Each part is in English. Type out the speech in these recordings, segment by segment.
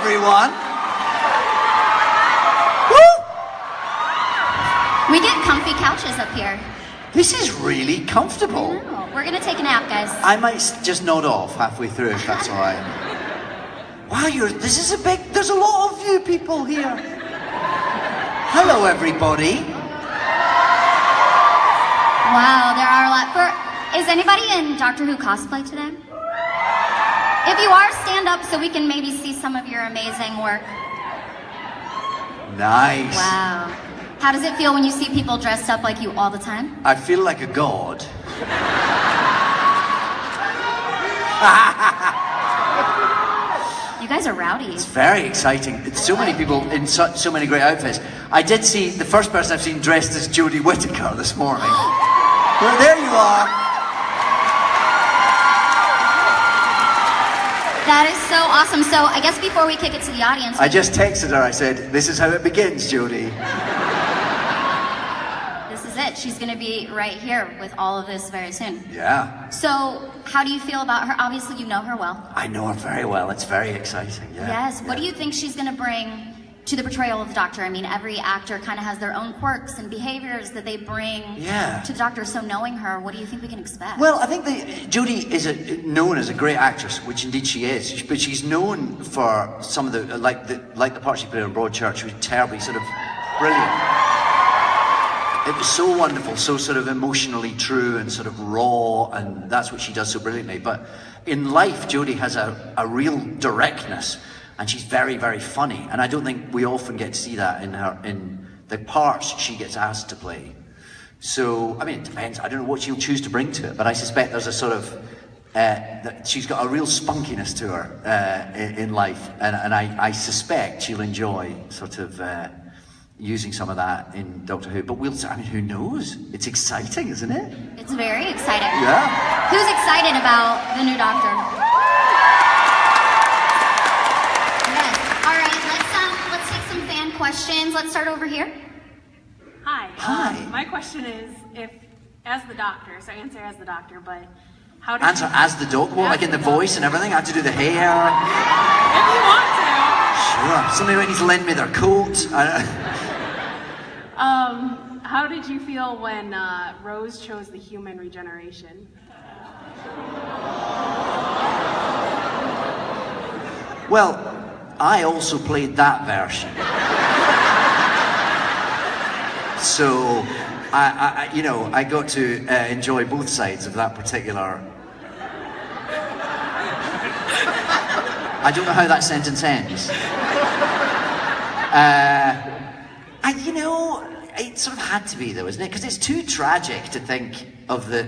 everyone. We get comfy couches up here. This is really comfortable. No, we're gonna take a nap, guys. I might just nod off halfway through if that's all right. Wow, there's a lot of you people here. Hello, everybody. Wow, there are a lot. Is anybody in Doctor Who cosplay today? If you are, stand up so we can maybe see some of your amazing work. Nice. Wow. How does it feel when you see people dressed up like you all the time? I feel like a god. You guys are rowdy. It's very exciting. It's so many people in so many great outfits. I did see the first person I've seen dressed as Jodie Whittaker this morning. Well, there you are. That is so awesome. So I guess before we kick it to the audience... I just texted her, I said, this is how it begins, Jodie. This is it. She's going to be right here with all of this very soon. Yeah. So how do you feel about her? Obviously you know her well. I know her very well. It's very exciting, yeah. Yes. Yeah. What do you think she's going to bring to the portrayal of the Doctor? I mean, every actor kind of has their own quirks and behaviors that they bring to the Doctor. So knowing her, what do you think we can expect? Well, I think Jodie is known as a great actress, which indeed she is. But she's known for some of the like the part she played in Broadchurch, was terribly sort of brilliant. It was so wonderful, so sort of emotionally true and sort of raw, and that's what she does so brilliantly. But in life, Jodie has a real directness. And she's very, very funny, and I don't think we often get to see that in the parts she gets asked to play. So, I mean, it depends. I don't know what she'll choose to bring to it, but I suspect there's a sort of that she's got a real spunkiness to her in life, and I suspect she'll enjoy sort of using some of that in Doctor Who. But I mean, who knows? It's exciting, isn't it? It's very exciting. Yeah. Who's excited about the new Doctor? Questions. Let's start over here. Hi. Hi. My question is, if, as the Doctor, so answer as the Doctor, but how do Answer as the Doctor? Well, like in the voice and everything? I have to do the hair? If you want Sure. Somebody might need to lend me their coat. How did you feel when Rose chose the human regeneration? Well, I also played that version. So, I got to enjoy both sides of that particular... I don't know how that sentence ends. It sort of had to be though, isn't it? Because it's too tragic to think of the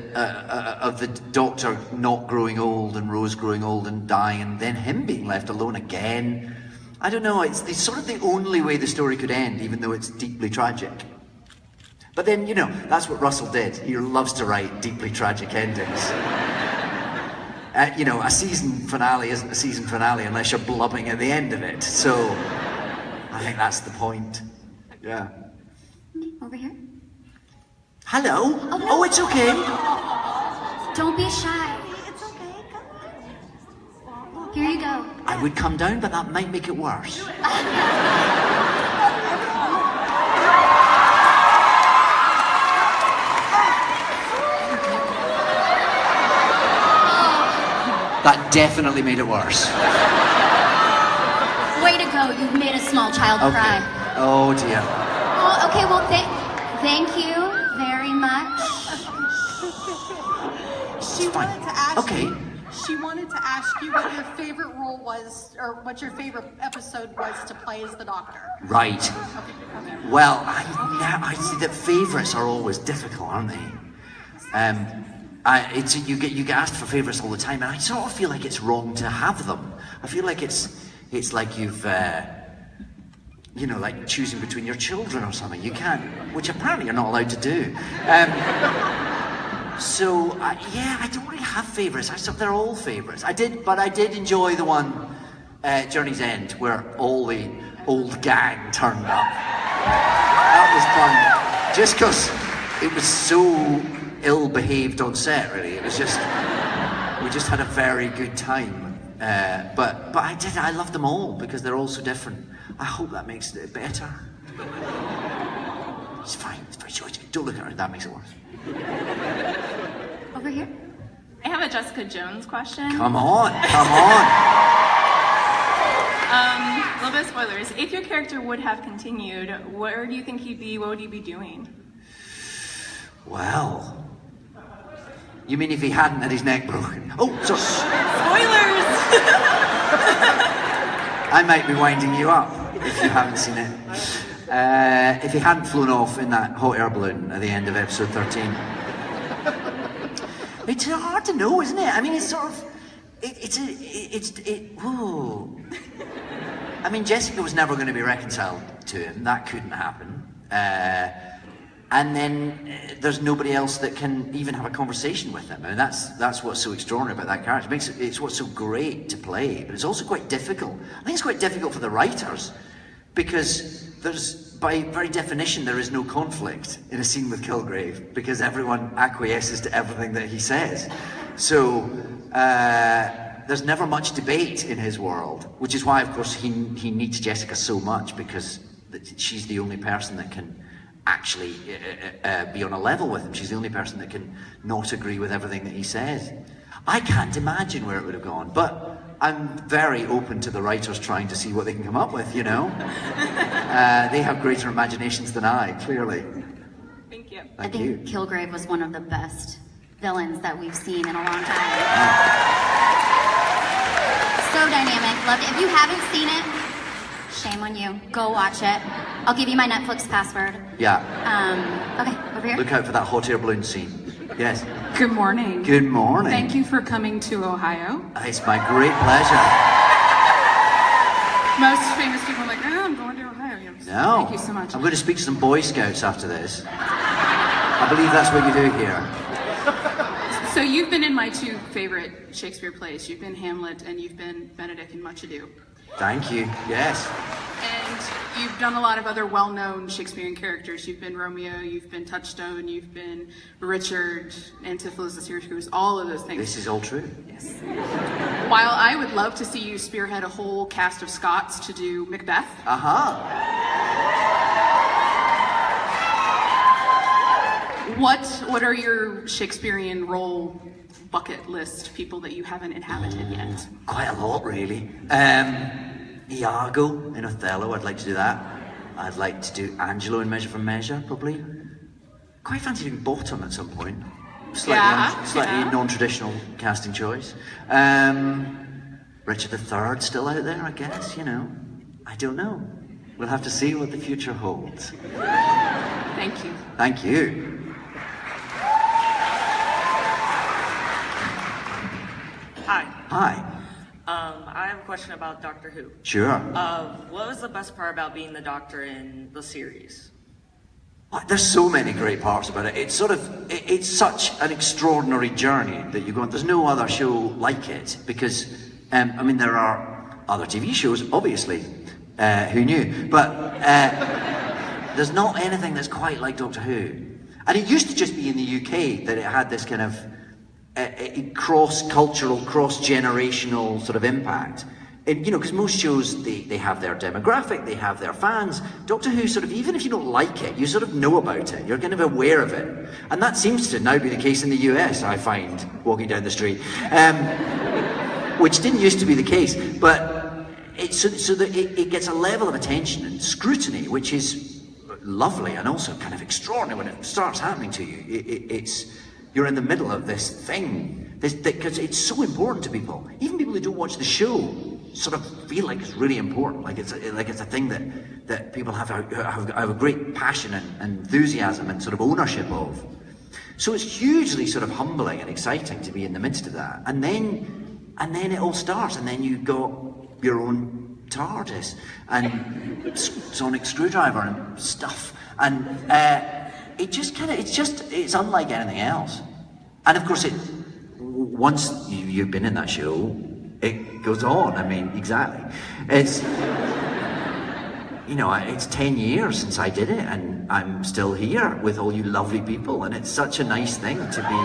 Doctor not growing old and Rose growing old and dying and then him being left alone again. I don't know, it's sort of the only way the story could end, even though it's deeply tragic. But then, that's what Russell did. He loves to write deeply tragic endings. A season finale isn't a season finale unless you're blubbing at the end of it. So, I think that's the point. Yeah. Over here. Hello? Oh, no. Oh, it's okay. Don't be shy. It's okay, come on. Here you go. I would come down, but that might make it worse. That definitely made it worse. Way to go, you've made a small child cry. Oh dear. Oh, okay, well, thank you very much. She wanted to ask you. She wanted to ask you what your favorite role was, or what your favorite episode was to play as the Doctor. Right. Okay. Well, I see that favourites are always difficult, aren't they? You get asked for favourites all the time, and I sort of feel like it's wrong to have them. I feel like it's like you've, like choosing between your children or something. You can't, which apparently you're not allowed to do. I don't really have favourites. They're all favourites. I did enjoy the one, Journey's End, where all the old gang turned up. That was fun. Just because it was so ill-behaved on set, really. It was just, we just had a very good time But I love them all because they're all so different. I hope that makes it better. It's fine, it's very short. Don't look at her, that makes it worse. Over here. I have a Jessica Jones question. Come on, come on. A little bit of spoilers. If your character would have continued, where do you think he'd be? What would he be doing? Well, you mean if he hadn't had his neck broken? Oh, sorry. Spoilers! I might be winding you up if you haven't seen it. If he hadn't flown off in that hot air balloon at the end of episode 13. It's hard to know, isn't it? I mean, it's sort of, whoa. I mean, Jessica was never going to be reconciled to him. That couldn't happen. And then there's nobody else that can even have a conversation with him. I mean, that's what's so extraordinary about that character. It's what's so great to play, but it's also quite difficult. I think it's quite difficult for the writers because by very definition, there is no conflict in a scene with Kilgrave because everyone acquiesces to everything that he says. So there's never much debate in his world, which is why, of course, he needs Jessica so much because she's the only person that can actually be on a level with him. She's the only person that can not agree with everything that he says. I can't imagine where it would have gone, but I'm very open to the writers trying to see what they can come up with, you know? They have greater imaginations than I, clearly. Thank you. I think Kilgrave was one of the best villains that we've seen in a long time. So dynamic, loved it. If you haven't seen it, shame on you. Go watch it. I'll give you my Netflix password. Yeah. Okay, over here. Look out for that hot air balloon scene. Yes. Good morning. Good morning. Thank you for coming to Ohio. It's my great pleasure. Most famous people are like, oh, I'm going to Ohio. No. Thank you so much. I'm going to speak to some Boy Scouts after this. I believe that's what you do here. So you've been in my two favorite Shakespeare plays. You've been Hamlet and you've been Benedict in Much Ado. Thank you, yes. And you've done a lot of other well-known Shakespearean characters. You've been Romeo, you've been Touchstone, you've been Richard, Antipholus, the Syracuse, all of those things. This is all true. Yes. While I would love to see you spearhead a whole cast of Scots to do Macbeth. What are your Shakespearean role bucket list people that you haven't inhabited yet? Quite a lot, really. Iago in Othello, I'd like to do that. I'd like to do Angelo in Measure for Measure, probably. Quite fancy doing Bottom at some point. Slightly non-traditional casting choice. Richard III still out there, I guess, you know. I don't know. We'll have to see what the future holds. Thank you. Thank you. Hi. Hi. I have a question about Doctor Who. Sure. What was the best part about being the Doctor in the series? There's so many great parts about it. It's such an extraordinary journey that you go on. There's no other show like it because, I mean, there are other TV shows, obviously. Who knew? But there's not anything that's quite like Doctor Who. And it used to just be in the UK that it had this kind of cross-cultural, cross-generational sort of impact. And, you know, because most shows, they have their demographic, they have their fans. Doctor Who sort of, even if you don't like it, you sort of know about it. You're kind of aware of it. And that seems to now be the case in the US, I find, walking down the street. Which didn't used to be the case. But it gets a level of attention and scrutiny, which is lovely and also kind of extraordinary when it starts happening to you. You're in the middle of this thing, because it's so important to people. Even people who don't watch the show sort of feel like it's really important, like it's a thing that people have a great passion and enthusiasm and sort of ownership of. So it's hugely sort of humbling and exciting to be in the midst of that. And then it all starts, and then you got your own TARDIS and sonic screwdriver and stuff, and it's unlike anything else. And of course, once you've been in that show, it goes on. I mean, exactly. It's 10 years since I did it, and I'm still here with all you lovely people, and it's such a nice thing to be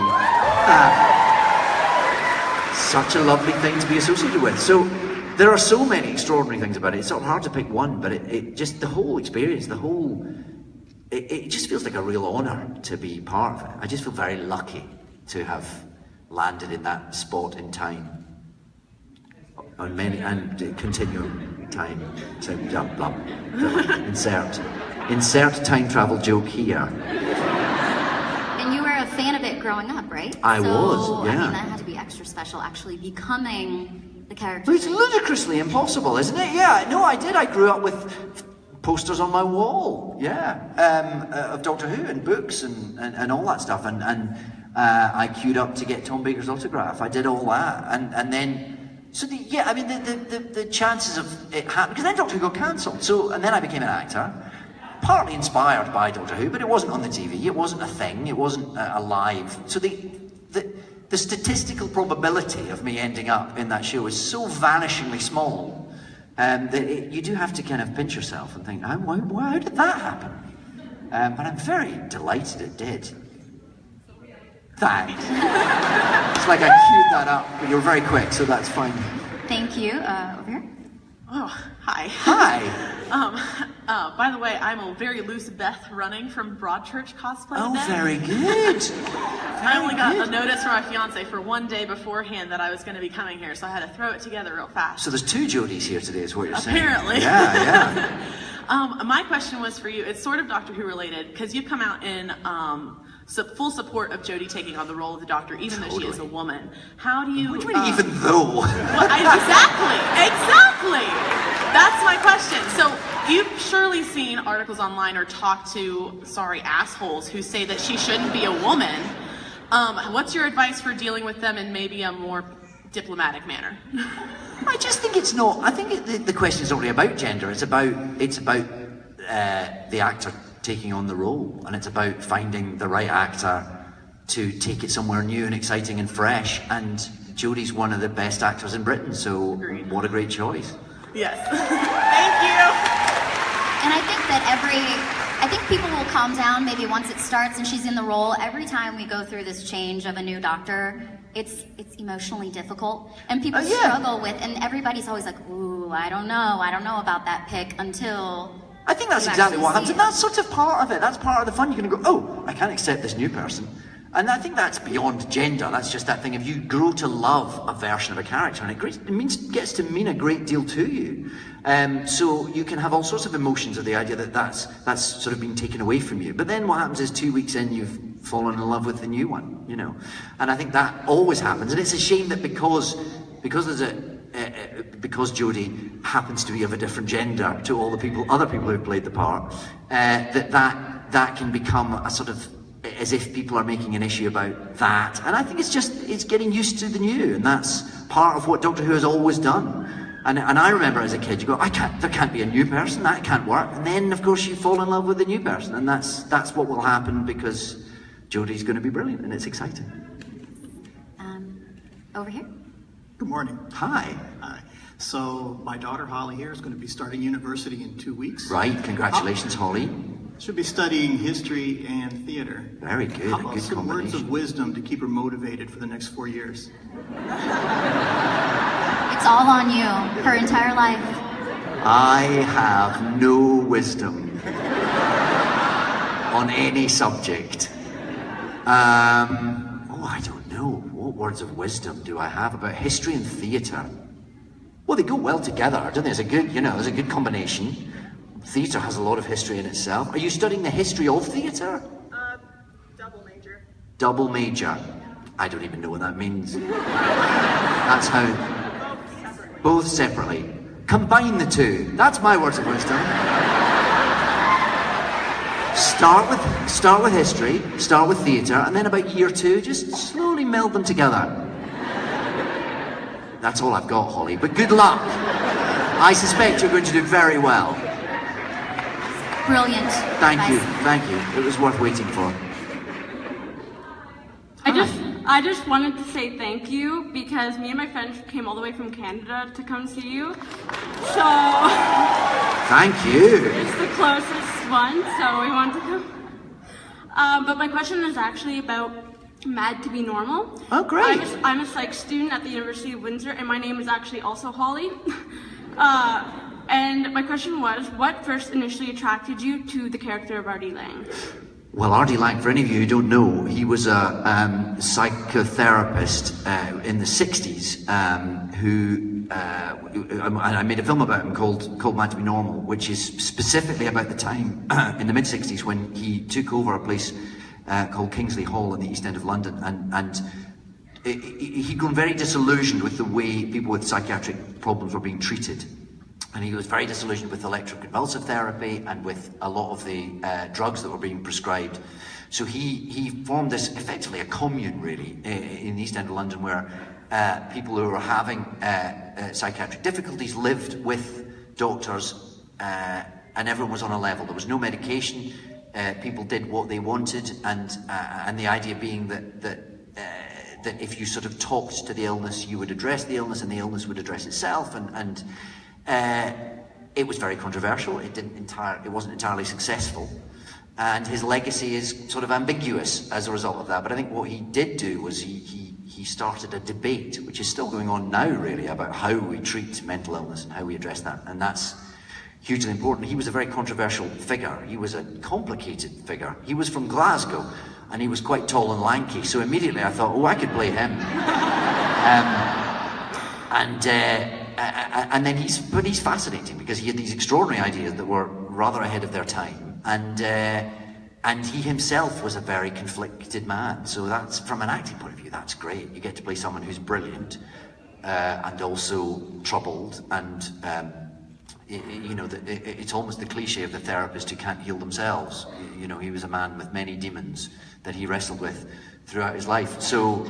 such a lovely thing to be associated with. So there are so many extraordinary things about it. It's sort of hard to pick one, but it just, the whole experience, it just feels like a real honour to be part of it. I just feel very lucky to have landed in that spot in time. On many, and continuum time. So, blah, blah, insert time travel joke here. And you were a fan of it growing up, right? I was, yeah. I mean, that had to be extra special, actually becoming the character. It's ludicrously impossible, isn't it? Yeah, no, I did. I grew up with posters on my wall, of Doctor Who and books and all that stuff. And I queued up to get Tom Baker's autograph. I did all that. And then, so the chances of it happening, because then Doctor Who got cancelled. So, and then I became an actor, partly inspired by Doctor Who, but it wasn't on the TV, it wasn't a thing, it wasn't a live. So the statistical probability of me ending up in that show is so vanishingly small that you do have to kind of pinch yourself and think, how did that happen? But I'm very delighted it did. Thanks. It's like I queued that up, but you're very quick, so that's fine. Thank you. Over here. Oh, hi. Hi. By the way, I'm a very loose Beth running from Broadchurch cosplay. Oh, event. very good. I only got a notice from my fiance for one day beforehand that I was going to be coming here, so I had to throw it together real fast. So there's two Jodies here today, is what you're saying. Apparently. Yeah. My question was for you. It's sort of Doctor Who related, because you've come out in full support of Jodie taking on the role of the Doctor, even though she is a woman. How do you... What do you mean, even though? Well, exactly. That's my question. So you've surely seen articles online or talked to, assholes who say that she shouldn't be a woman. What's your advice for dealing with them in maybe a more diplomatic manner? I just think it's not. I think the question is not really about gender. It's about the actor taking on the role, and it's about finding the right actor to take it somewhere new and exciting and fresh. And Jodie's one of the best actors in Britain, so Agreed. What a great choice. Yes. Thank you. And I think that I think people will calm down maybe once it starts and she's in the role. Every time we go through this change of a new Doctor, it's emotionally difficult, and people struggle with, and everybody's always like, ooh, I don't know about that pick until... I think that's exactly what happens, and that's sort of part of it. That's part of the fun. You're going to go, oh, I can't accept this new person. And I think that's beyond gender. That's just that thing of you grow to love a version of a character, and it gets to mean a great deal to you. So you can have all sorts of emotions of the idea that that's sort of been taken away from you. But then what happens is 2 weeks in, you've fallen in love with the new one, you know. And I think that always happens. And it's a shame that because Jodie happens to be of a different gender to all the other people who've played the part, that can become a sort of, as if people are making an issue about that. And I think it's getting used to the new, and that's part of what Doctor Who has always done. And I remember as a kid, you go, there can't be a new person, that can't work. And then, of course, you fall in love with the new person, and that's what will happen, because Jodie's going to be brilliant, and it's exciting. Over here. Good morning. Hi. Hi. So my daughter Holly here is going to be starting university in 2 weeks. Right, congratulations, Holly. She'll be studying history and theater. Very good, How about good some combination. words of wisdom to keep her motivated for the next 4 years? It's all on you, her entire life. I have no wisdom on any subject. I don't know. What words of wisdom do I have about history and theatre? Well, they go well together, don't they? There's a good combination. Theatre has a lot of history in itself. Are you studying the history of theatre? Double major. Double major. I don't even know what that means. That's how... Both separately. Combine the two. That's my words of wisdom. Start with history, start with theatre, and then about year 2, just slowly meld them together. That's all I've got, Holly, but good luck. I suspect you're going to do very well. Brilliant. Thank you. It was worth waiting for. I just wanted to say thank you, because me and my friends came all the way from Canada to come see you. So Thank you. It's the closest one, so we wanted to come. But my question is actually about Mad to Be Normal. Oh, great. I'm a psych student at the University of Windsor, and my name is actually also Holly. And my question was, what first initially attracted you to the character of R.D. Laing? Well, R.D. Laing, for any of you who don't know, he was a psychotherapist in the 60s I made a film about him called Mad to Be Normal, which is specifically about the time in the mid-60s when he took over a place called Kingsley Hall in the East End of London, and he'd grown very disillusioned with the way people with psychiatric problems were being treated. And he was very disillusioned with electroconvulsive therapy and with a lot of the drugs that were being prescribed. So he formed this, effectively a commune really, in the East End of London, where people who were having psychiatric difficulties lived with doctors, and everyone was on a level. There was no medication, people did what they wanted, and the idea being that if you sort of talked to the illness, you would address the illness and the illness would address itself, and it was very controversial. It wasn't entirely successful, and his legacy is sort of ambiguous as a result of that. But I think what he did do was he started a debate, which is still going on now, really, about how we treat mental illness and how we address that, and that's hugely important. He was a very controversial figure. He was a complicated figure. He was from Glasgow, and he was quite tall and lanky. So immediately I thought, oh, I could play him. And then he's fascinating because he had these extraordinary ideas that were rather ahead of their time, and he himself was a very conflicted man. So that's, from an acting point of view, that's great. You get to play someone who's brilliant and also troubled, and it's almost the cliche of the therapist who can't heal themselves. You know, he was a man with many demons that he wrestled with throughout his life. So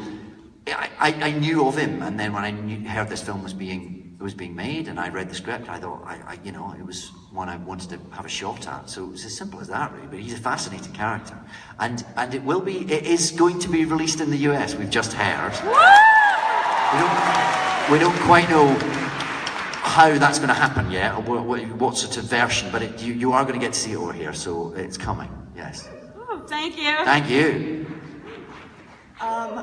I knew of him, and then when I heard this film was being made, and I read the script, I thought, it was one I wanted to have a shot at. So it was as simple as that, really. But he's a fascinating character, and it is going to be released in the US. We've just heard. We don't quite know how that's going to happen yet, or what sort of version, but you are going to get to see it over here, so it's coming. Yes. Ooh, thank you. Thank you.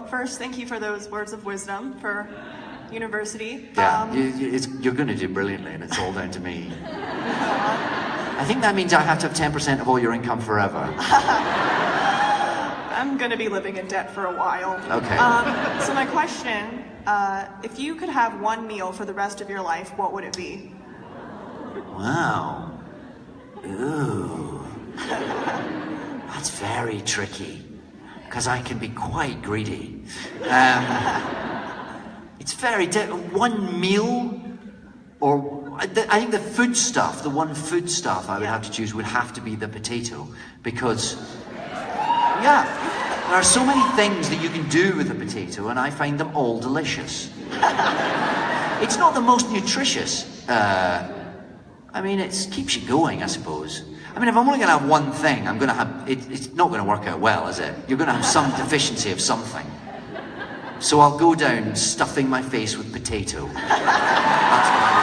First, thank you for those words of wisdom for university. Yeah, you're going to do brilliantly, and it's all down to me. I think that means I have to have 10% of all your income forever. I'm going to be living in debt for a while. Okay. So my question, if you could have one meal for the rest of your life, what would it be? Wow. Ooh. That's very tricky, because I can be quite greedy. It's very one meal, or I think the one food stuff I would have to choose would have to be the potato, because there are so many things that you can do with a potato, and I find them all delicious. It's not the most nutritious. It keeps you going, I suppose. I mean, if I'm only going to have one thing, I'm going to have it's not going to work out well, is it? You're going to have some deficiency of something. So I'll go down stuffing my face with potato. That's what I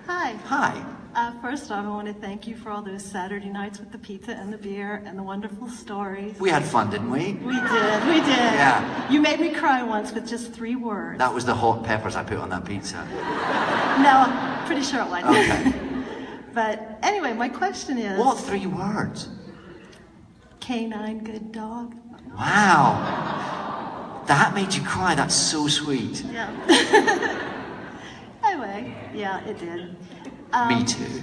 Hi. will do. Hi. First off, I want to thank you for all those Saturday nights with the pizza and the beer and the wonderful stories. We had fun, didn't we? We did. Yeah. You made me cry once with just 3 words. That was the hot peppers I put on that pizza. No, I'm pretty sure it wasn't. Okay. But anyway, my question is... What 3 words? Canine good dog. Wow. That made you cry. That's so sweet. Yeah. Anyway, yeah, it did. Me too.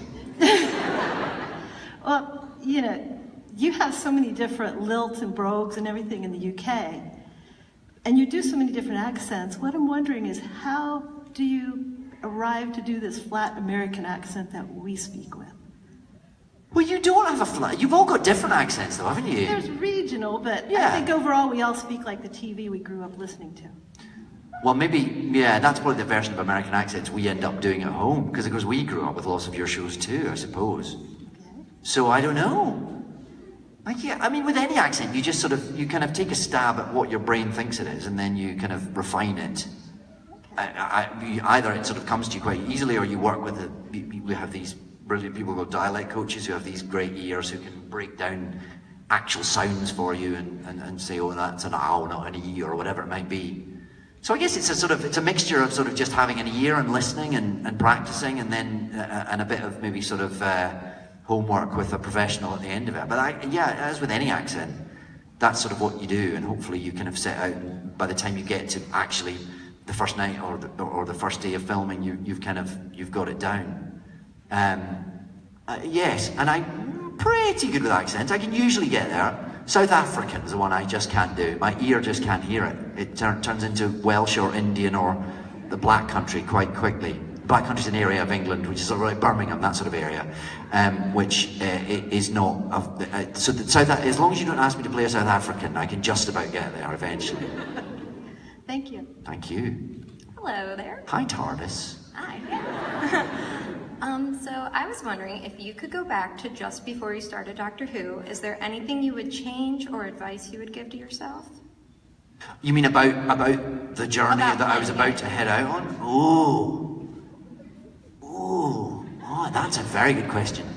Well, you have so many different lilts and brogues and everything in the UK, and you do so many different accents. What I'm wondering is, how do you arrive to do this flat American accent that we speak with? Well, you don't have a flat. You've all got different accents, though, haven't you? There's regional, but I think overall we all speak like the TV we grew up listening to. Well, maybe, that's probably the version of American accents we end up doing at home, because of course we grew up with lots of your shows too, I suppose. Okay. So I don't know. With any accent, you kind of take a stab at what your brain thinks it is, and then you kind of refine it. Okay. Either it sort of comes to you quite easily, or you work with we have these brilliant people called dialect coaches who have these great ears who can break down actual sounds for you and say, oh, that's an ow, not an e, or whatever it might be. So I guess it's a mixture of sort of just having an ear and listening and practicing, and then and a bit of maybe sort of homework with a professional at the end of it. But yeah, as with any accent, that's sort of what you do, and hopefully you kind of set out, and by the time you get to actually the first night or the first day of filming, you've got it down. Yes, and I'm pretty good with accents. I can usually get there. South African is the one I just can't do. My ear just can't hear it. It turns into Welsh or Indian or the Black Country quite quickly. Black Country is an area of England, which is sort of like Birmingham, that sort of area, which is not. As long as you don't ask me to play a South African, I can just about get there eventually. Thank you. Thank you. Hello there. Hi, TARDIS. Hi. So I was wondering if you could go back to just before you started Doctor Who, is there anything you would change or advice you would give to yourself? You mean about the journey that I was about to head out on? Oh, that's a very good question.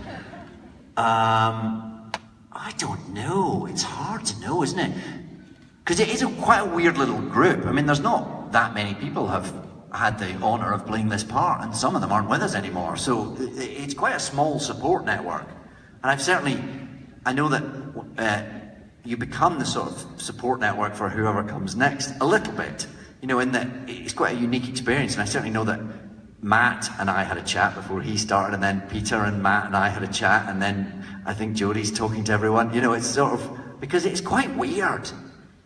I don't know. It's hard to know, isn't it? Because it is quite a weird little group. I mean, there's not that many people have had the honour of playing this part, and some of them aren't with us anymore. So it's quite a small support network. And I know that you become the sort of support network for whoever comes next, a little bit. You know, in that it's quite a unique experience, and I certainly know that Matt and I had a chat before he started, and then Peter and Matt and I had a chat, and then I think Jodie's talking to everyone. You know, it's sort of, because it's quite weird.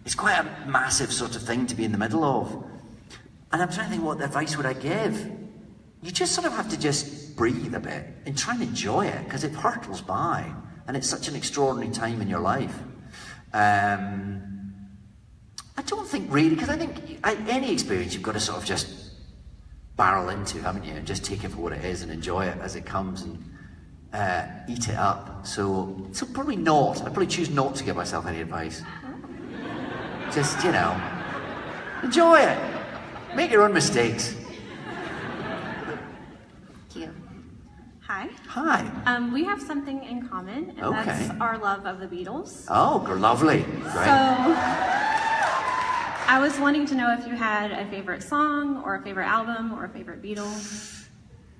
It's quite a massive sort of thing to be in the middle of. And I'm trying to think, what advice would I give? You just sort of have to just breathe a bit and try and enjoy it, because it hurtles by, and it's such an extraordinary time in your life. I don't think really, because I think any experience you've got to sort of just barrel into, haven't you? And just take it for what it is and enjoy it as it comes and eat it up. So probably not. I'd probably choose not to give myself any advice. Just, you know, enjoy it. Make your own mistakes. Thank you. Hi. Hi. We have something in common, and Okay. that's our love of the Beatles. Oh, lovely. Great. So, I was wanting to know if you had a favorite song, or a favorite album, or a favorite Beatle.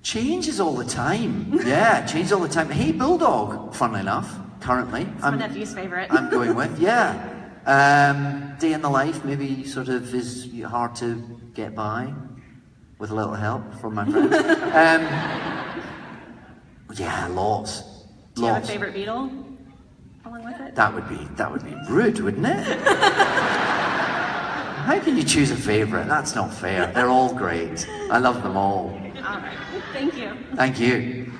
Changes all the time. Yeah, changes all the time. Hey Bulldog, funnily enough, currently. It's my nephew's favorite. I'm going with, yeah. Day in the Life maybe sort of is hard to get by with a little help from my friends. Yeah, lots. Do you have a favorite Beatle along with it? That would be rude, wouldn't it? How can you choose a favourite? That's not fair. They're all great. I love them all. All right. Thank you. Thank you.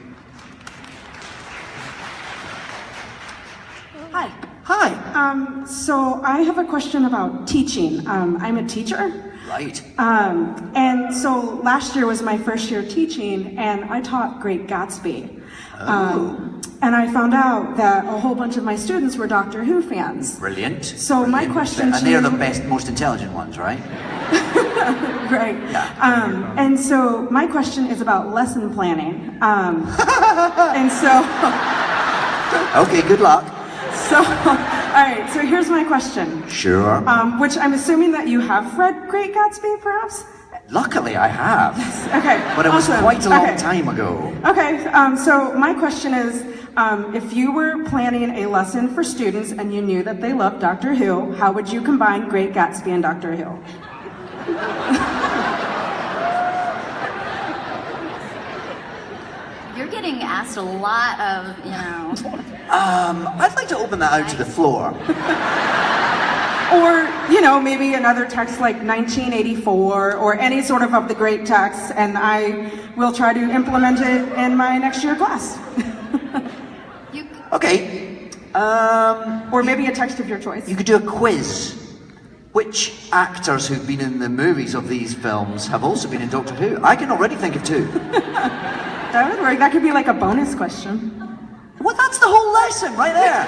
Hi. Hi. So I have a question about teaching. I'm a teacher. Right. And so last year was my first year teaching, and I taught Great Gatsby. And I found out that a whole bunch of my students were Doctor Who fans. Brilliant. So my question to and they're the best, most intelligent ones, right? Right. Yeah. And so my question is about lesson planning. And so... Okay, good luck. So, all right, so here's my question. Sure. Which I'm assuming that you have read Great Gatsby, perhaps? Luckily, I have. Okay. But it was awesome. quite a long time ago. Okay, so my question is, if you were planning a lesson for students and you knew that they loved Doctor Who, how would you combine Great Gatsby and Doctor Who? You're getting asked a lot of, you know. I'd like to open that out to the floor. Or, you know, maybe another text like 1984 or any sort of the great text, and I will try to implement it in my next year class. Okay. Or maybe a text of your choice. You could do a quiz. Which actors who've been in the movies of these films have also been in Doctor Who? I can already think of 2. That would work. That could be like a bonus question. Well, that's the whole lesson right there.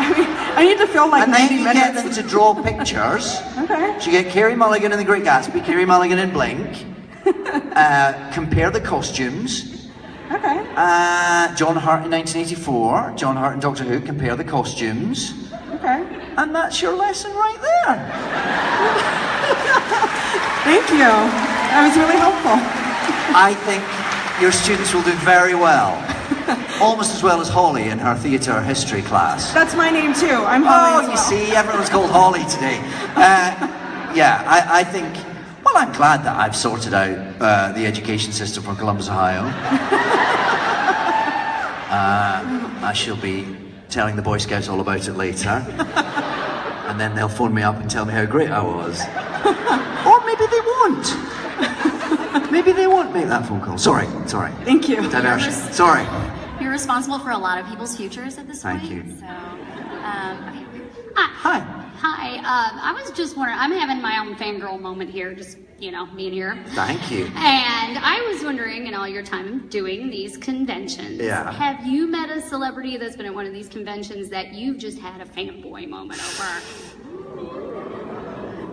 I mean, I need to fill like 90 minutes. And then you get them to draw pictures. Okay. So you get Carey Mulligan in The Great Gatsby, Carey Mulligan in Blink. Compare the costumes. Okay. John Hurt in 1984. John Hurt and Doctor Who, compare the costumes. Okay. And that's your lesson right there. Thank you. That was really helpful. I think your students will do very well. Almost as well as Holly in her theatre history class. That's my name too. I'm Holly. Oh, you see, everyone's called Holly today. Yeah, I think, well, I'm glad that I've sorted out the education system for Columbus, Ohio. I shall be telling the Boy Scouts all about it later. And then they'll phone me up and tell me how great I was. Or maybe they won't. Maybe they won't make that phone call. Sorry. Thank you. Diversion. Sorry. You're responsible for a lot of people's futures at this point. Thank you. So, Hi. Hi, I was just wondering, I'm having my own fangirl moment here, just, being here. Thank you. And I was wondering, in all your time doing these conventions, have you met a celebrity that's been at one of these conventions that you've just had a fanboy moment over?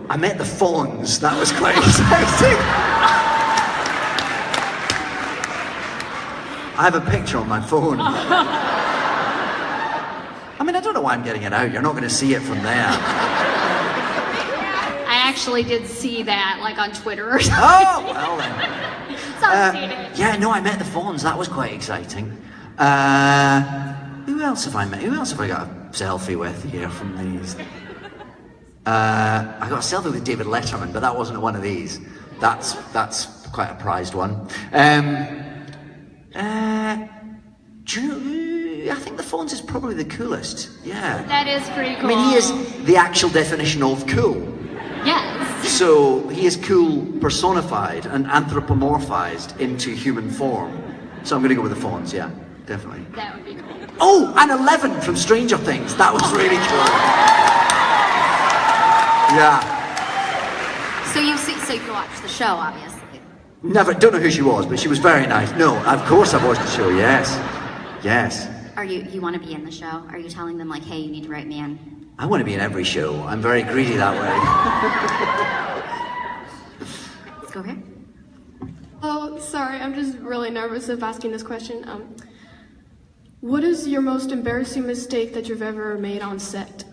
I met the Fawns. That was quite exciting. I have a picture on my phone. I mean, I don't know why I'm getting it out. You're not going to see it from there. I actually did see that, like, on Twitter or something. Oh, well then. Yeah, no, I met the Fawns. That was quite exciting. Who else have I met? Who else have I got a selfie with here from these? I got a selfie with David Letterman, but that wasn't one of these. That's quite a prized one. Do you know, I think the Fawns is probably the coolest. Yeah. That is pretty cool. I mean, he is the actual definition of cool. Yes. So he is cool personified and anthropomorphized into human form. So I'm going to go with the Fawns, yeah, definitely. That would be cool. Oh, and 11 from Stranger Things. That was really cool. Yeah. So you watched the show, obviously. Never, don't know who she was, but she was very nice. No, of course I watched the show, yes. Are you want to be in the show? Are you telling them, like, hey, you need to write me in? I want to be in every show. I'm very greedy that way. Let's go here. Oh, sorry, I'm just really nervous of asking this question. What is your most embarrassing mistake that you've ever made on set?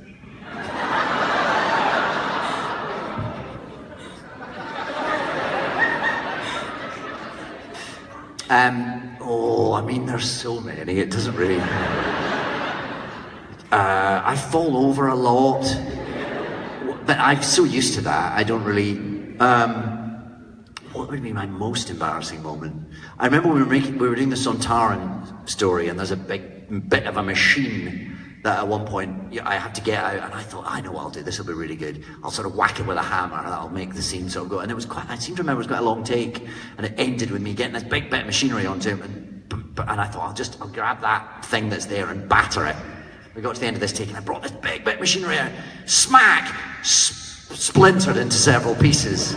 I mean, there's so many, it doesn't really... I fall over a lot, but I'm so used to that, I don't really... what would be my most embarrassing moment? I remember we were doing the Sontaran story, and there's a big bit of a machine that at one point I had to get out, and I thought, I know what I'll do, this will be really good. I'll sort of whack it with a hammer, and that'll make the scene sort of go. And it was quite, I seem to remember it was quite a long take, and it ended with me getting this big bit of machinery onto him, and I thought, I'll grab that thing that's there and batter it. We got to the end of this take, and I brought this big bit of machinery out, smack, splintered into several pieces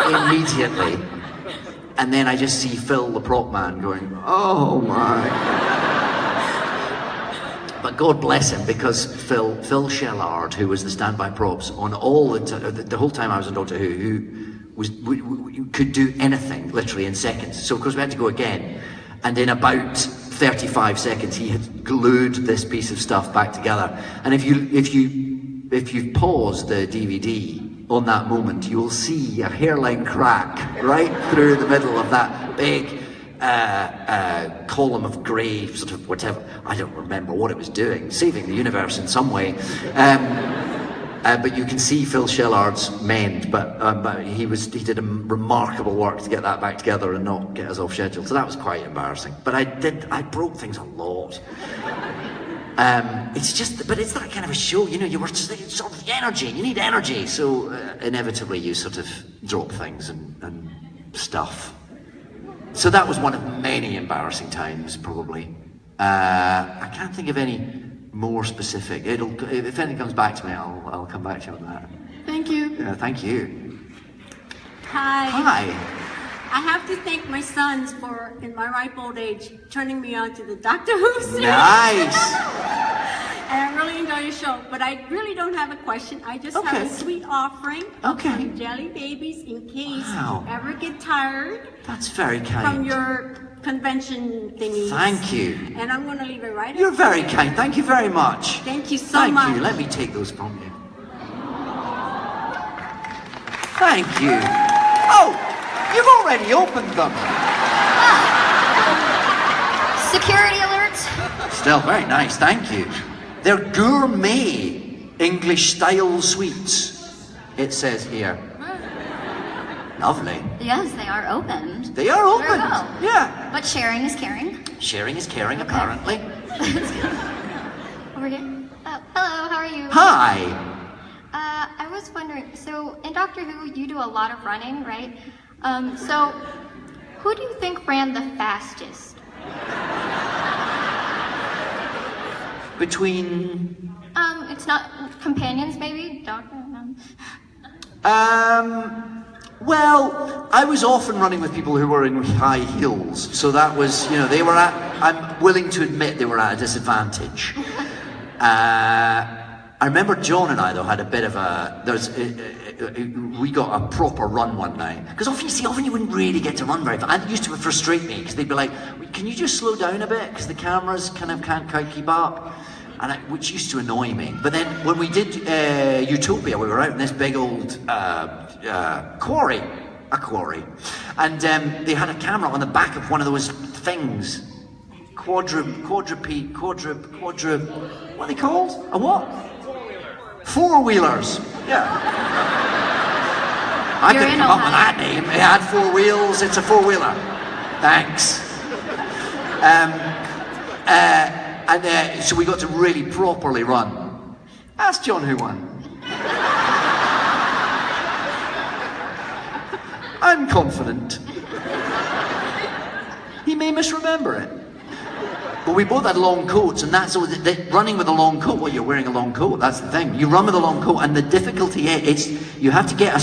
immediately. And then I just see Phil, the prop man, going, oh my. But God bless him, because Phil Shellard, who was the standby props on all the whole time I was on Doctor Who could do anything literally in seconds. So of course we had to go again, and in about 35 seconds he had glued this piece of stuff back together. And if you pause the DVD on that moment, you will see a hairline crack right through the middle of that big column of grey, sort of whatever. I don't remember what it was doing, saving the universe in some way. But you can see Phil Shellard's mend, but he did a remarkable work to get that back together and not get us off schedule. So that was quite embarrassing. But I broke things a lot. But it's that kind of a show, you were sort of energy, you need energy. So inevitably you sort of drop things and stuff. So that was one of many embarrassing times, probably. I can't think of any more specific. If anything comes back to me, I'll come back to you on that. Thank you. Yeah, thank you. Hi. Hi. I have to thank my sons for, in my ripe old age, turning me on to the Doctor Who series. Nice. And I really enjoy your show, but I really don't have a question. I just have a sweet offering of some jelly babies in case you ever get tired. That's very kind. From your convention thingy. Thank you. And I'm going to leave it right You're very kind. Thank you very much. Thank you so much. Thank you. Let me take those from you. Thank you. Oh, you've already opened them. Security alert. Still very nice, thank you. They're gourmet English style sweets, it says here. Lovely. Yes, they are opened. They are opened. Very well. Yeah. But sharing is caring. Sharing is caring, apparently. Over here. Hello, how are you? Hi. I was wondering, so in Doctor Who, you do a lot of running, right? So who do you think ran the fastest? Between... It's not companions, maybe? Doctor? Well, I was often running with people who were in high heels, so that was, you know, they were at, I'm willing to admit they were at a disadvantage. I remember John and I, though, had a bit of a, we got a proper run one night. Because often you wouldn't really get to run very fast. It used to frustrate me, because they'd be like, can you just slow down a bit? Because the cameras kind of can't quite keep up. Which used to annoy me. But then when we did Utopia, we were out in this big old quarry, and they had a camera on the back of one of those things, what are they called? A what? Four-wheelers. Yeah. I couldn't come up with that name. It had four wheels. It's a four-wheeler. Thanks. So we got to really properly run. Ask John who won. I'm confident. He may misremember it. But we both had long coats, and that's running with a long coat. Well, you're wearing a long coat, that's the thing. You run with a long coat, and the difficulty is you have to get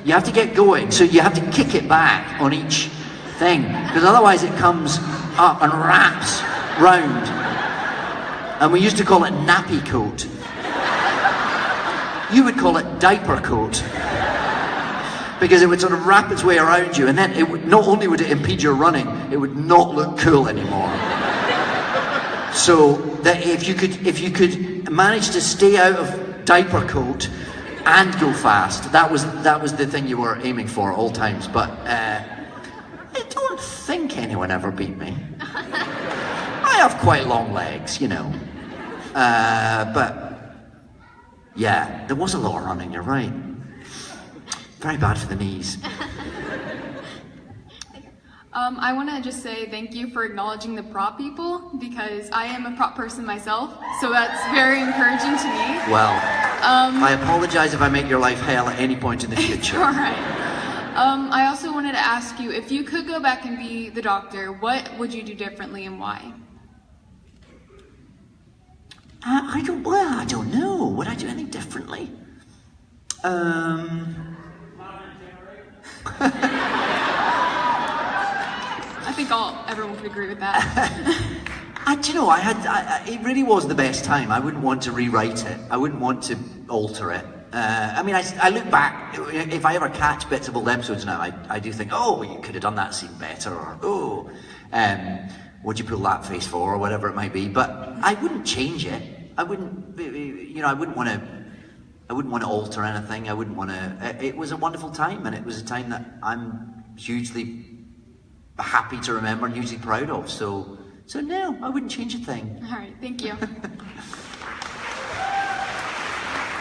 you have to get going, so you have to kick it back on each thing, because otherwise it comes up and wraps round. And we used to call it nappy coat. You would call it diaper coat. Because it would sort of wrap its way around you, and then it would, not only would it impede your running, it would not look cool anymore. So that if you could manage to stay out of diaper coat and go fast, that was the thing you were aiming for at all times. But I don't think anyone ever beat me. I have quite long legs, you know. But yeah, there was a lot of running, you're right. Very bad for the knees. I want to just say thank you for acknowledging the prop people, because I am a prop person myself, so that's very encouraging to me. Well, I apologize if I make your life hell at any point in the future. All right. I also wanted to ask you, if you could go back and be the Doctor, what would you do differently and why? I don't know. Would I do anything differently? I think everyone could agree with that. Do you know, it really was the best time. I wouldn't want to rewrite it. I wouldn't want to alter it. I mean, I look back, if I ever catch bits of old episodes now, I do think, oh, you could have done that scene better, or, oh, what'd you pull that face for, or whatever it might be. But I wouldn't change it. I wouldn't, you know, I wouldn't want to alter anything. I wouldn't want to, it was a wonderful time, and it was a time that I'm hugely happy to remember and hugely proud of. So no, I wouldn't change a thing. All right, thank you.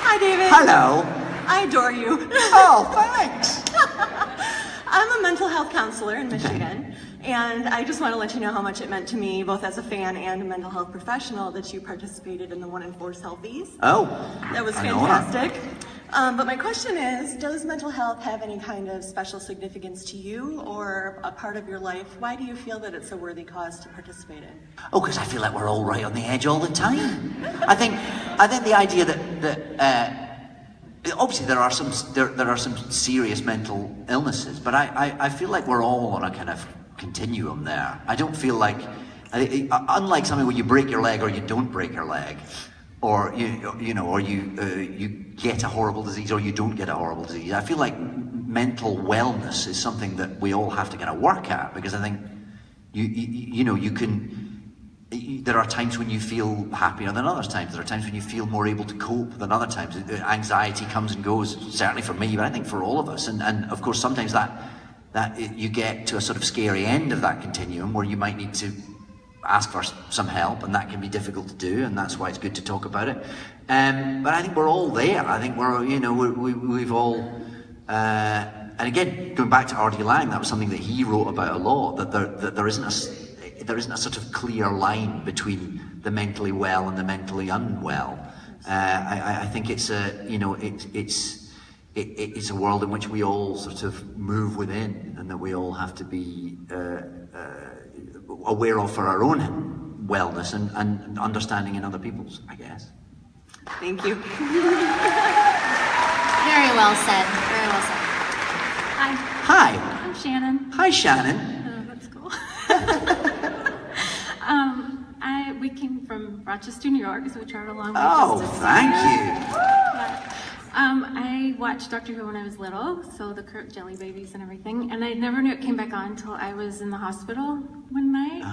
Hi, David. Hello. I adore you. Oh, thanks. I'm a mental health counselor in Michigan, and I just want to let you know how much it meant to me, both as a fan and a mental health professional, that you participated in the 1 in 4 selfies. Oh, that was fantastic. But my question is, does mental health have any kind of special significance to you, or a part of your life? Why do you feel that it's a worthy cause to participate in? Oh, because I feel like we're all right on the edge all the time. I think the idea that obviously there are some serious mental illnesses, but I feel like we're all on a kind of continuum there. I don't feel like, unlike something where you break your leg or you don't break your leg, or you get a horrible disease or you don't get a horrible disease. I feel like mental wellness is something that we all have to kind of work at, because I think there are times when you feel happier than other times. There are times when you feel more able to cope than other times. Anxiety comes and goes, certainly for me, but I think for all of us. And of course, sometimes that you get to a sort of scary end of that continuum where you might need to ask for some help, and that can be difficult to do, and that's why it's good to talk about it. But I think we're all there. I think we've all, and again, going back to R.D. Laing, that was something that he wrote about a lot, that there isn't a sort of clear line between the mentally well and the mentally unwell. I think it's a world in which we all sort of move within, and that we all have to be aware of for our own wellness and understanding in other people's, I guess. Thank you. Very well said. Very well said. Hi. I'm Shannon. Hi, Shannon. Oh, that's cool. We came from Rochester, New York, so we traveled a long way. Oh, just to thank see you. I watched Doctor Who when I was little, so the Kirk Jelly Babies and everything, and I never knew it came back on until I was in the hospital one night,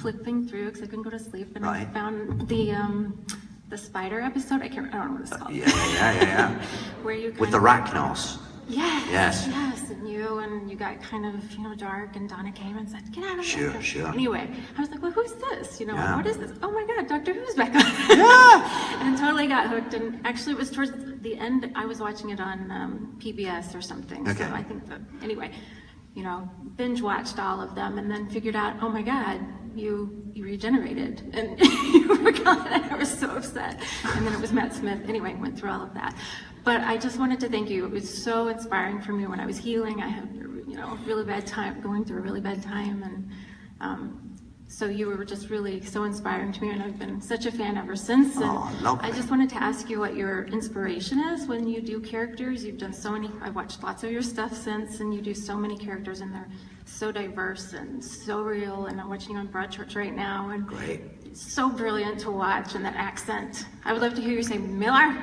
flipping through because I couldn't go to sleep, and I found the spider episode. I don't know what it's called. Yeah. Where you with the Rachnos. Yes, and you got kind of, dark, and Donna came and said, get out of here. Sure. Anyway, I was like, well, who's this? What is this? Oh my God, Doctor Who's back on. And totally got hooked, and actually it was towards the end, I was watching it on PBS or something. Okay. So I think anyway, binge watched all of them and then figured out, oh my God, you regenerated, and you were gone, and I was so upset. And then it was Matt Smith. Anyway, went through all of that. But I just wanted to thank you. It was so inspiring for me when I was healing. I had, really bad time, going through a really bad time, and so you were just really so inspiring to me, and I've been such a fan ever since. And I just wanted to ask you what your inspiration is when you do characters. You've done so many. I've watched lots of your stuff since, and you do so many characters, and they're so diverse and so real. And I'm watching you on Broadchurch right now, and it's so brilliant to watch. And that accent. I would love to hear you say Miller.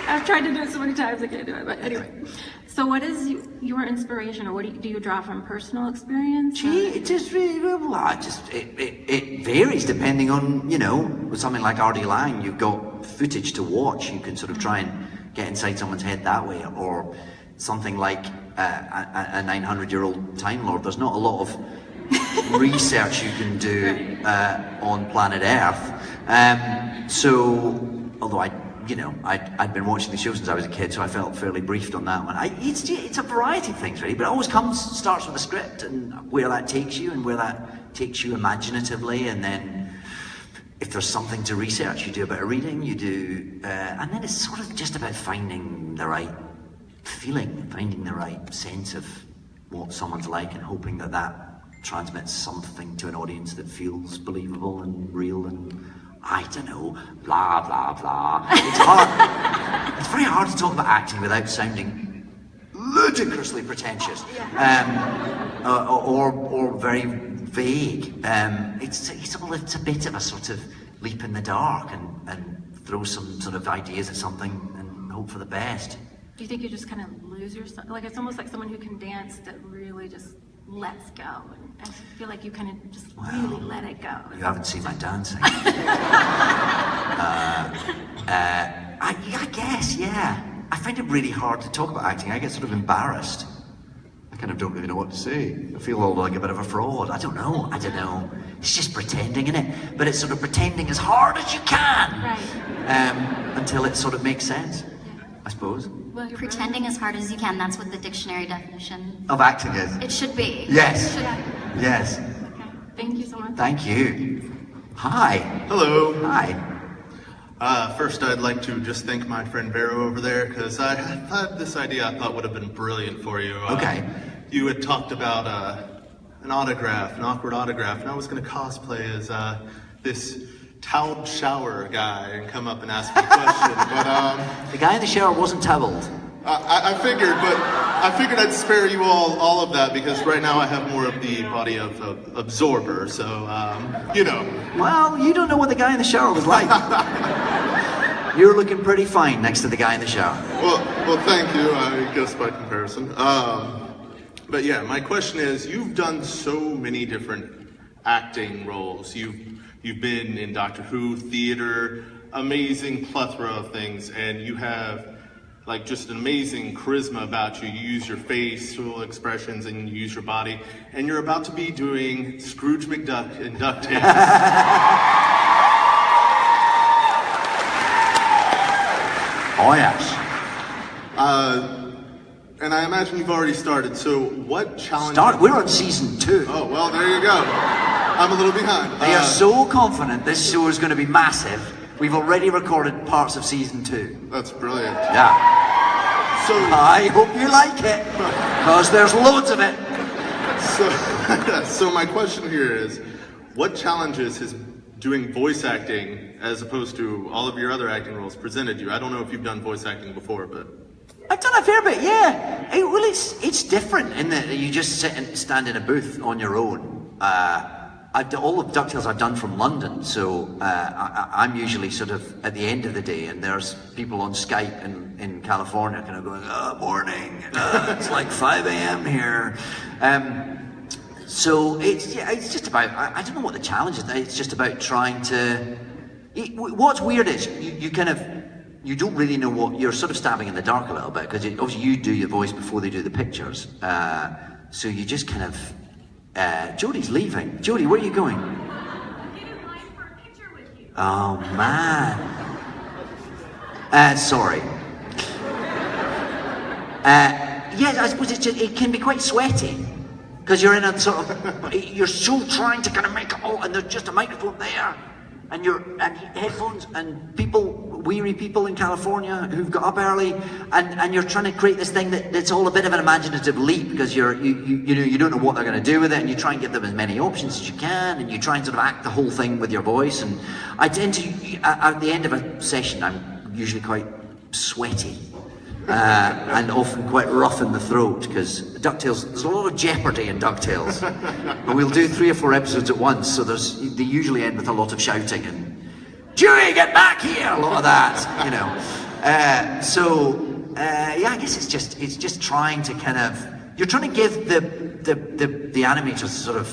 I've tried to do it so many times, I can't do it, but anyway. So what is your inspiration, or what do you draw from personal experience? It just really, it varies depending on, with something like R.D. Laing, you've got footage to watch. You can sort of try and get inside someone's head that way, or something like a 900-year-old Time Lord. There's not a lot of research you can do on planet Earth. So, although I'd been watching the show since I was a kid, so I felt fairly briefed on that one. It's a variety of things, really, but it always starts with a script and where that takes you, and where that takes you imaginatively, and then if there's something to research, you do a bit of reading, and then it's sort of just about finding the right feeling, finding the right sense of what someone's like, and hoping that transmits something to an audience that feels believable and real, and I don't know, blah, blah, blah. It's hard. It's very hard to talk about acting without sounding ludicrously pretentious, or very vague. It's a bit of a sort of leap in the dark, and throw some sort of ideas at something and hope for the best. Do you think you just kind of lose yourself? Like, it's almost like someone who can dance that really just lets go. And I feel like you kind of just really let it go. You haven't seen my dancing. I guess, yeah. I find it really hard to talk about acting. I get sort of embarrassed. I kind of don't really know what to say. I feel all like a bit of a fraud. I don't know. It's just pretending, innit? But it's sort of pretending as hard as you can. Until it sort of makes sense, I suppose. Well, pretending as hard as you can, that's what the dictionary definition of acting is. It should be. Yes. Yes. Okay. Thank you so much. Thank you. Hi. Hello. Hi. First, I'd like to just thank my friend Vero over there, because I had this idea I thought would have been brilliant for you. Okay. You had talked about an awkward autograph, and I was going to cosplay as this toweled shower guy and come up and ask me a question, but the guy in the shower wasn't toweled. I figured I'd spare you all of that, because right now I have more of the body of Absorber, so Well, you don't know what the guy in the shower was like. You're looking pretty fine next to the guy in the shower. Well, thank you, I guess by comparison. But yeah, my question is, you've done so many different acting roles. You've been in Doctor Who, theater, amazing plethora of things, and you have like just an amazing charisma about you. You use your facial expressions and you use your body, and you're about to be doing Scrooge McDuck in DuckTales. Oh yes. And I imagine you've already started, so what challenge... We're on season 2. Oh, well, there you go. I'm a little behind. They are so confident this show is going to be massive, we've already recorded parts of season 2. That's brilliant. Yeah. So I hope you like it, because there's loads of it. So my question here is, what challenges has doing voice acting, as opposed to all of your other acting roles, presented you? I don't know if you've done voice acting before, but... I've done a fair bit, yeah. Well, it's different in that you just sit and stand in a booth on your own. All of DuckTales I've done from London, so I'm usually sort of at the end of the day, and there's people on Skype in California kind of going, morning, it's like 5 a.m. here. So it's just about, I don't know what the challenge is, it's just about trying to, what's weird is you don't really know what, you're sort of stabbing in the dark a little bit, because obviously you do your voice before they do the pictures. So you just kind of, Jodie's leaving. Jodie, where are you going? Oh man. Sorry. Yes, I suppose it can be quite sweaty. Because you're in a sort of, you're so trying to kind of make it all, and there's just a microphone there, and headphones, and weary people in California who've got up early, and you're trying to create this thing that's all a bit of an imaginative leap, because you don't know what they're going to do with it, and you try and give them as many options as you can, and you try and sort of act the whole thing with your voice. And I tend to, at the end of a session, I'm usually quite sweaty. And often quite rough in the throat, because DuckTales, there's a lot of jeopardy in DuckTales. And we'll do 3 or 4 episodes at once, so they usually end with a lot of shouting and, Dewey, get back here! A lot of that, you know. Yeah, I guess it's just trying to kind of, you're trying to give the animators sort of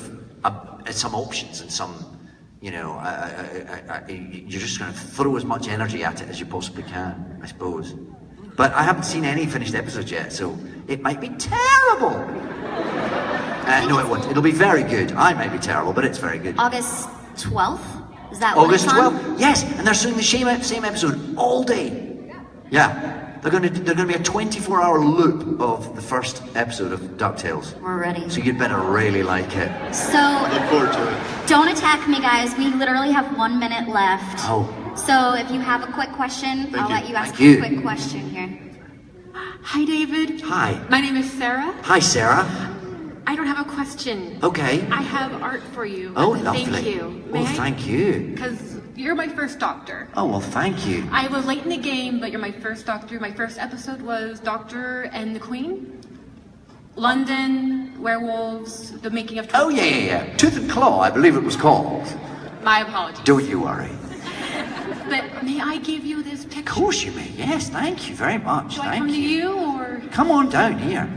some options and some, you know, you're just going to throw as much energy at it as you possibly can, I suppose. But I haven't seen any finished episodes yet, so it might be terrible. No, it won't. It'll be very good. I may be terrible, but it's very good. August 12th? Is that August 12th? Yes, and they're showing the same episode all day. Yeah. They're going to be a 24-hour loop of the first episode of DuckTales. We're ready. So you'd better really like it. So, look forward to it. Don't attack me, guys. We literally have 1 minute left. Oh. So if you have a quick question, I'll let you ask a quick question here. Hi, David. Hi. My name is Sarah. Hi, Sarah. I don't have a question. Okay. I have art for you. Oh, lovely. Thank you. Oh, thank you. Because you're my first doctor. Oh, well, thank you. I was late in the game, but you're my first doctor. My first episode was Doctor and the Queen. London, werewolves, the making of... Oh, yeah. Tooth and Claw, I believe it was called. My apologies. Don't you worry. But may I give you this picture? Of course you may. Yes, thank you very much. Do I come to you, or...? Come on down here.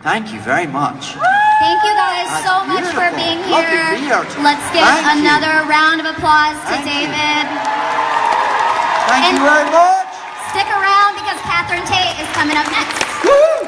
Thank you very much. Thank you guys so much for being here. Let's give another round of applause to David. Thank you very much. Stick around because Catherine Tate is coming up next. Woo!